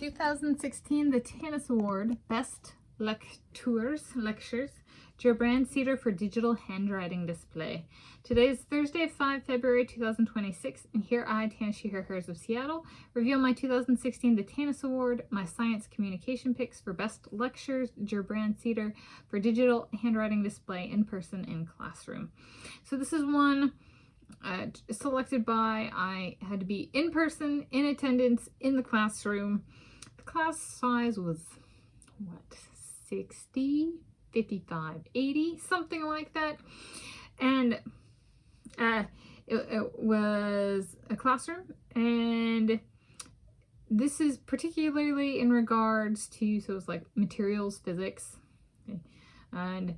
2016 the Tanis Award, Best Lectures, Gerbrand Ceder for Digital Handwriting Display. Today is Thursday, 5 February 2026, and here I, Tanis of Seattle, reveal my 2016 the Tanis Award, my science communication picks for Best Lectures, Gerbrand Ceder for Digital Handwriting Display in person in classroom. So this is one selected by, I had to be in person, in attendance, in the classroom. The class size was, what, 60, 55, 80, something like that. And it was a classroom, and this is particularly in regards to, so it's like materials physics, okay. And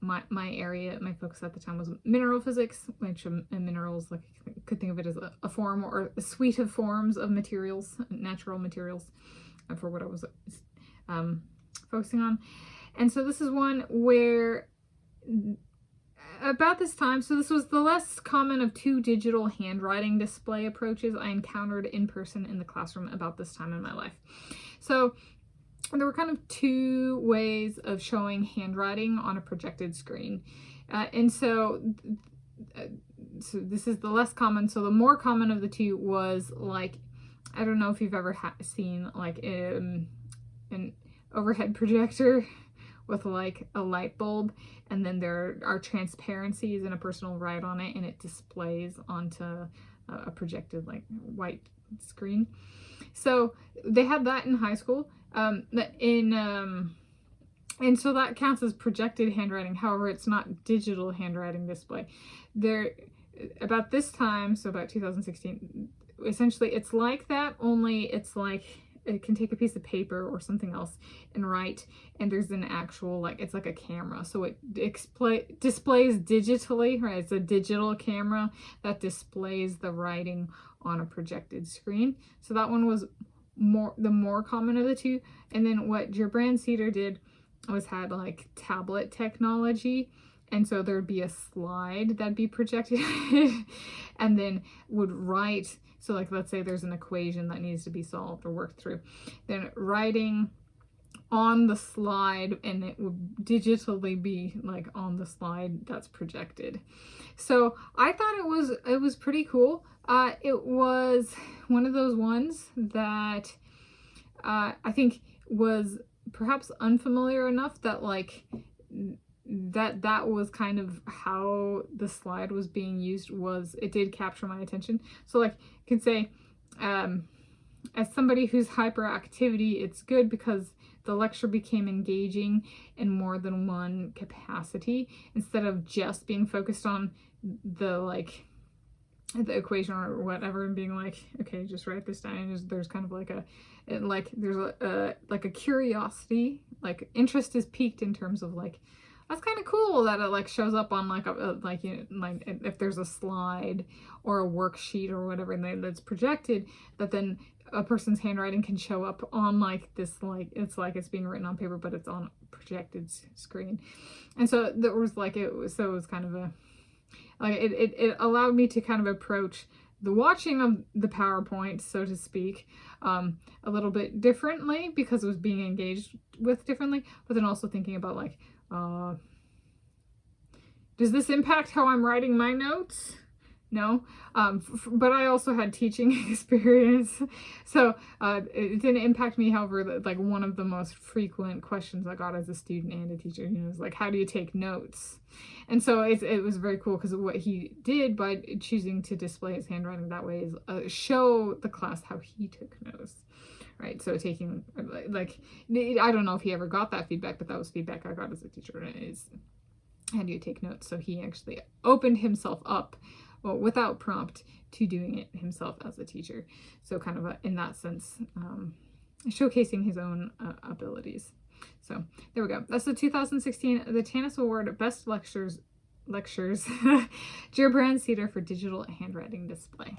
my area, my focus at the time was mineral physics, which minerals, like I could think of it as a form or a suite of forms of materials, natural materials, for what I was focusing on. And so this is one where about this time, so this was the less common of two digital handwriting display approaches I encountered in person in the classroom about this time in my life. So there were kind of two ways of showing handwriting on a projected screen. So this is the less common. So the more common of the two was, like, I don't know if you've ever seen like an overhead projector with like a light bulb, and then there are transparencies and a person will write on it and it displays onto a projected like white screen. So they had that in high school. And so that counts as projected handwriting. However, it's not digital handwriting display. There, about this time, so about 2016, essentially it's like that, only it's like it can take a piece of paper or something else and write, and there's an actual, like, it's like a camera, so it displays digitally, right? It's a digital camera that displays the writing on a projected screen. So that one was the more common of the two. And then what Gerbrand Ceder did was had like tablet technology, and so there'd be a slide that'd be projected and then would write. So like, let's say there's an equation that needs to be solved or worked through, then writing on the slide, and it would digitally be like on the slide that's projected. So I thought it was pretty cool. It was one of those ones that I think was perhaps unfamiliar enough that like that was kind of how the slide was being used. Was it did capture my attention. So like I can say, as somebody who's hyperactivity, it's good because the lecture became engaging in more than one capacity, instead of just being focused on the equation or whatever and being like, okay, just write this down. And there's kind of like there's a curiosity, like interest is piqued in terms of like, that's kind of cool that it like shows up on like if there's a slide or a worksheet or whatever and that's projected, that then a person's handwriting can show up on like this, like it's being written on paper, but it's on a projected screen. And so there was like, it was kind of a, like it allowed me to kind of approach the watching of the PowerPoint, so to speak, a little bit differently, because it was being engaged with differently, but then also thinking about like, does this impact how I'm writing my notes? No, but I also had teaching experience, so it didn't impact me. However, like one of the most frequent questions I got as a student and a teacher, is like, how do you take notes? And so it was very cool, because what he did by choosing to display his handwriting that way is show the class how he took notes. Right, so taking, like, I don't know if he ever got that feedback, but that was feedback I got as a teacher, is how do you take notes? So he actually opened himself up, well, without prompt, to doing it himself as a teacher. So kind of in that sense, showcasing his own abilities. So there we go. That's the 2016 the Tanis Award Best Lectures Gerbrand Ceder for Digital Handwriting Display.